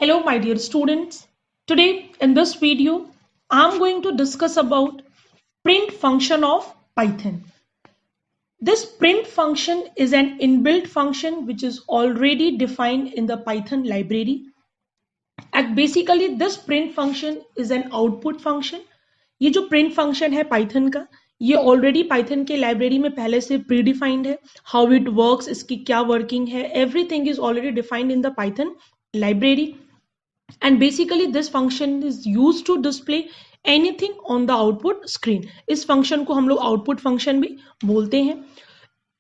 Hello my dear students. Today in this video I'm going to discuss about print function of Python. This print function is an inbuilt function which is already defined in the Python library. And basically this print function is an output function. ये जो print function है Python का ये already Python के library में पहले से predefined है. How it works, इसकी क्या working है, everything is already defined in the Python library. And basically this function is used to display anything on the output screen. इस function को हम लोग output function भी बोलते हैं.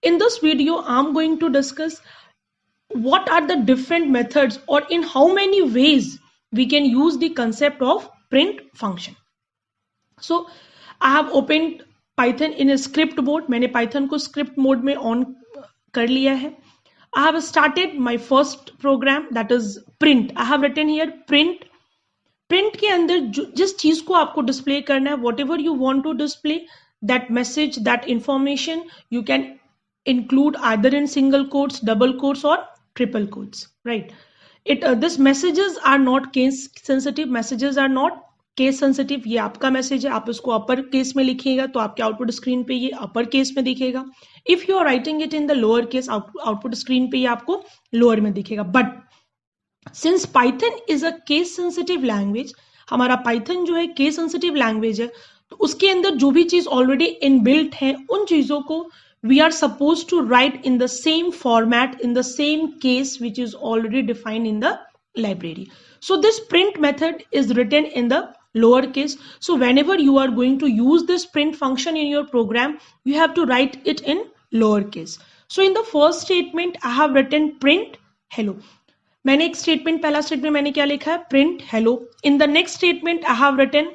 In this video I'm going to discuss what are the different methods or in how many ways we can use the concept of print function. So I have opened Python in a script mode. मैंने Python को script mode में on कर लिया है. I have started my first program, that is print. I have written here print. Print के अंदर जिस चीज को आपको डिस्प्ले करना है, whatever you want to display, that message, that information, you can include either in single quotes, double quotes, or triple quotes, right? This messages are not case sensitive. Messages are not case sensitive. ये आपका message है, आप इसको अपर case में लिखिएगा तो आपके output screen पे ये अपर केस में दिखेगा. If you are writing it in the lower case, output screen पे ये आपको लोअर में दिखेगा. But since python is a case sensitive language, हमारा पाइथन जो है केस सेंसिटिव लैंग्वेज है, तो उसके अंदर जो भी चीज ऑलरेडी इनबिल्ट है उन चीजों को we are supposed to write in the same format, in the same case which is already defined in the library. So this print method is written in the lower case. So whenever you are going to use this print function in your program, you have to write it in lower case. So in the first statement I have written print hello. मैंने एक statement, पहला statement मैंने क्या लिखा है, print hello. In the next statement I have written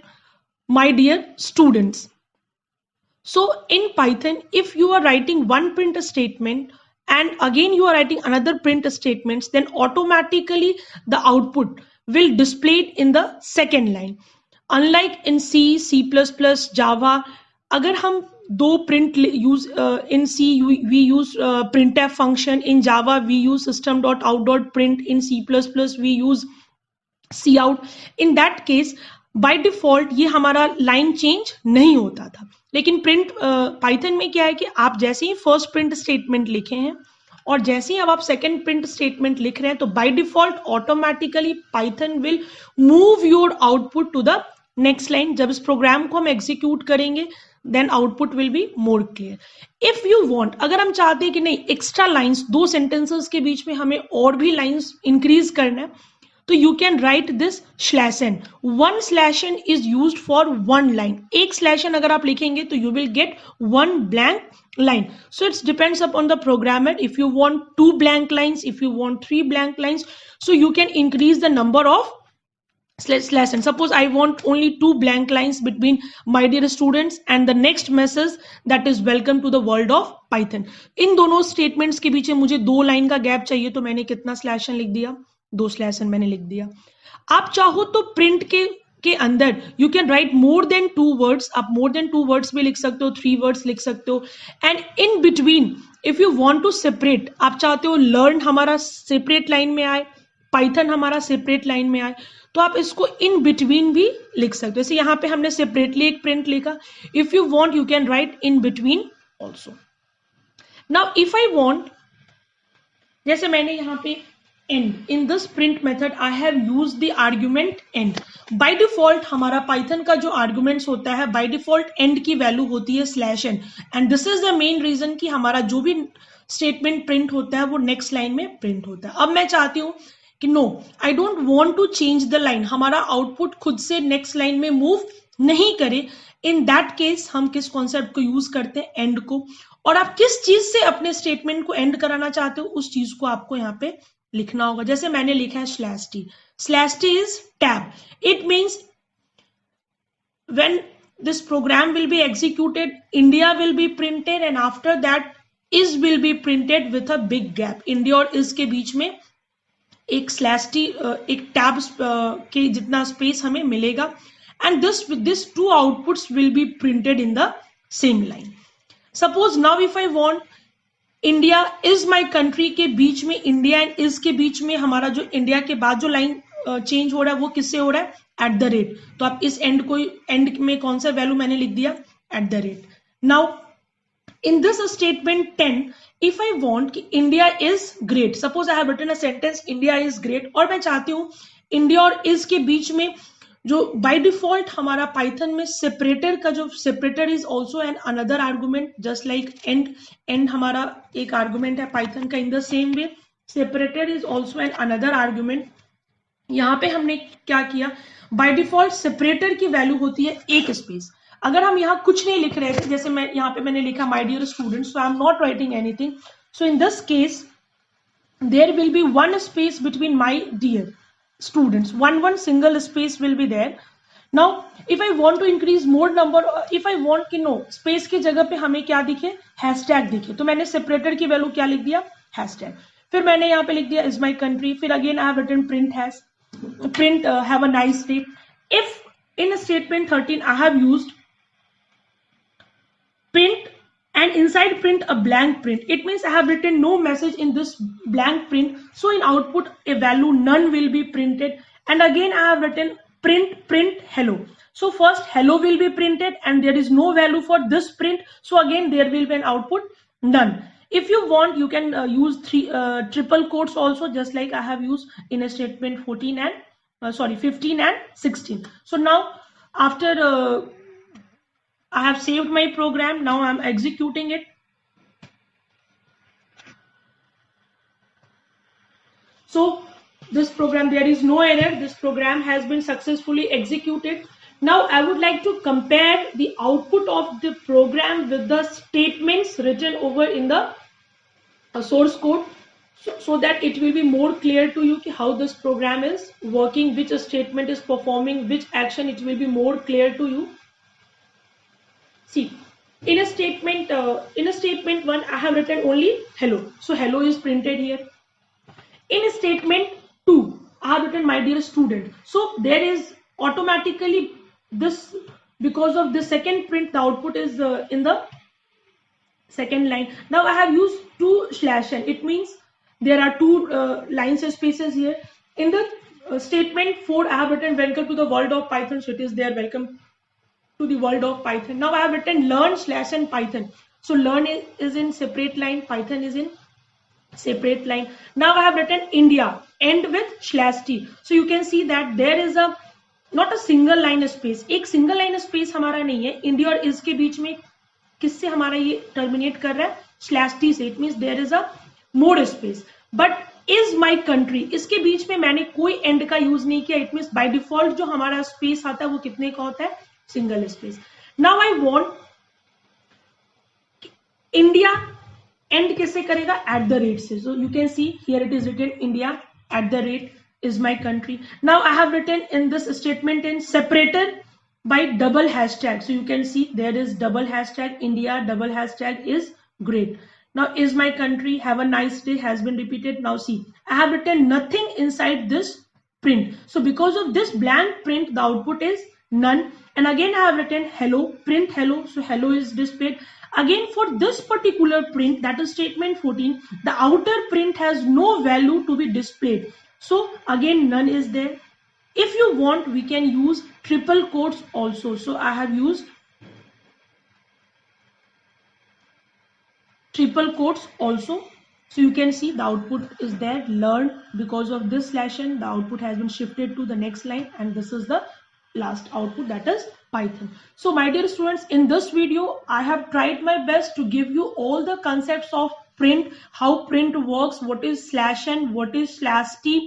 my dear students. So in Python, if you are writing one print statement and again you are writing another print statements, then automatically the output will display in the second line. Unlike in C, C++, Java, अगर हम दो print use in C we use printf function, in Java we use system.out.print, in C++ we use cout. In that case by default ये हमारा line change नहीं होता था. लेकिन print Python में क्या है कि आप जैसे ही फर्स्ट प्रिंट स्टेटमेंट लिखे हैं और जैसे ही अब आप सेकंड प्रिंट स्टेटमेंट लिख रहे हैं तो by default automatically python will move your output to the next line. जब इस प्रोग्राम को हम एग्जीक्यूट करेंगे then output will be more clear. If you want, अगर हम चाहते हैं कि नहीं एक्स्ट्रा लाइंस, दो सेंटेंसेस के बीच में हमें और भी लाइंस इंक्रीज करना है, तो you can write this /n. One /n is used for one line. एक /n अगर आप लिखेंगे तो you will get one blank line. So it depends upon the programmer. If you want 2 blank lines, if you want 3 blank lines, so you can increase the number of /n. Suppose I want only 2 blank lines between my dear students and the next message, that is welcome to the world of Python. इन दोनों statements के बीच में मुझे 2 line का gap चाहिए, तो मैंने कितना /n लिख दिया, 2 /n मैंने लिख दिया. आप चाहो तो प्रिंट के अंदर you can write more than 2 words. आप मोर देन 2 वर्ड्स भी लिख सकते हो, 3 वर्ड्स लिख सकते हो. And in between if you want to separate, आप चाहते हो लर्न हमारा सेपरेट लाइन में आए, पाइथन हमारा सेपरेट लाइन में आए, तो आप इसको इन बिटवीन भी लिख सकते हो. जैसे यहाँ पे हमने सेपरेटली एक प्रिंट लिखा. If you want you can write in between also. Now if I want, जैसे मैंने यहाँ पे end, in this print method I have used the argument end. By default हमारा Python का जो arguments होता है by default end की वैल्यू होती है /n, and this is the main reason कि हमारा जो भी statement print होता है वो next line में print होता है. अब मैं चाहती हूँ कि no, I don't want to change the line, हमारा output खुद से next line में move नहीं करे. In that case हम किस concept को use करते हैं, end को. और आप किस चीज से अपने statement को end कराना चाहते हो उस चीज को आपको यहाँ पे लिखना होगा. जैसे मैंने लिखा है /t. /t is tab. It means when this program will be executed, India will be printed and after that is will be printed with a big gap. India और is के बीच में एक /t एक tab के जितना space हमें मिलेगा. And this 2 outputs will be printed in the same line. Suppose now if I want India is my country के बीच में, इंडिया एंड इज के बीच में हमारा जो इंडिया के बाद जो लाइन चेंज हो रहा है वो किससे हो रहा है, एट द रेट। तो आप इस एंड में कौन सा वैल्यू मैंने लिख दिया, eight the rate. Now in this statement 10, if I want कि India is great, suppose I have written a sentence India is great, और मैं चाहती हूँ India और is के बीच में जो by default हमारा पाइथन में सेपरेटर का जो separator is also an another argument just like and हमारा एक आर्गुमेंट है पाइथन का, in the same way separator is also an another argument. यहाँ पे हमने क्या किया, बाय डिफॉल्ट सेपरेटर की वैल्यू होती है एक स्पेस। अगर हम यहाँ कुछ नहीं लिख रहे थे, जैसे मैं यहाँ पे मैंने लिखा my dear students, so I am not writing anything, so in this case there will be one space between my dear students, one single space will be there. Now if I want to increase more number, if I want कि no space की जगह पे हमें क्या दिखे, hashtag दिखे, तो मैंने सेपरेटर की वैल्यू क्या लिख दिया, हैशटैग। फिर मैंने यहाँ पे लिख दिया इज माई कंट्री, फिर again I have written print has, print have a nice day. If in statement 13 I have used print and inside print a blank print, it means I have written no message in this blank print, so in output a value none will be printed. And again I have written print hello, so first hello will be printed and there is no value for this print, so again there will be an output none. If you want you can use triple quotes also, just like I have used in a statement 14 and 15 and 16. So now after I have saved my program, now I am executing it. So this program, there is no error, this program has been successfully executed. Now I would like to compare the output of the program with the statements written over in the source code, so that it will be more clear to you how this program is working, which statement is performing which action, it will be more clear to you. See, in a statement 1 I have written only hello, so hello is printed here. In statement 2 I have written my dear student, so there is automatically this, because of the second print the output is in the second line. Now I have used two /n, it means there are two lines of spaces here. In the statement 4 I have written welcome to the world of Python, so it is there welcome to the world of Python. Now I have written learn /n Python, so learn is in separate line, Python is in separate line. Now I have written India, end with /t, so you can see that there is a not a single line space, एक single line space हमारा नहीं है, India और is के बीच में किससे हमारा ये टर्मिनेट कर रहा है, /t से, it means there is a more space. But is my country, इसके बीच में मैंने कोई एंड का यूज नहीं किया, इट मींस बाय डिफॉल्ट जो हमारा स्पेस आता है वो कितने का होता है, single space. Now I want India and कैसे करेगा, एट द रेट से, so you can see here it is written India at the rate is my country. Now I have written in this statement in separator by double hashtag, so you can see there is double hashtag India, double hashtag is great. Now is my country, have a nice day has been repeated. Now see, I have written nothing inside this print, so because of this blank print the output is none. And again I have written hello, print hello, so hello is displayed. Again for this particular print, that is statement 14, the outer print has no value to be displayed, so again none is there. If you want we can use triple quotes also, so I have used triple quotes also, so you can see the output is there, learn, because of this /n the output has been shifted to the next line, and this is the last output, that is Python. So my dear students, in this video I have tried my best to give you all the concepts of print, how print works, what is /n, what is /t,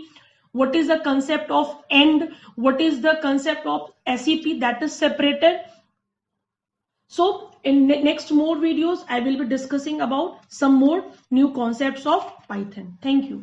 what is the concept of end, what is the concept of SEP, that is separator. So in next more videos I will be discussing about some more new concepts of Python. Thank you.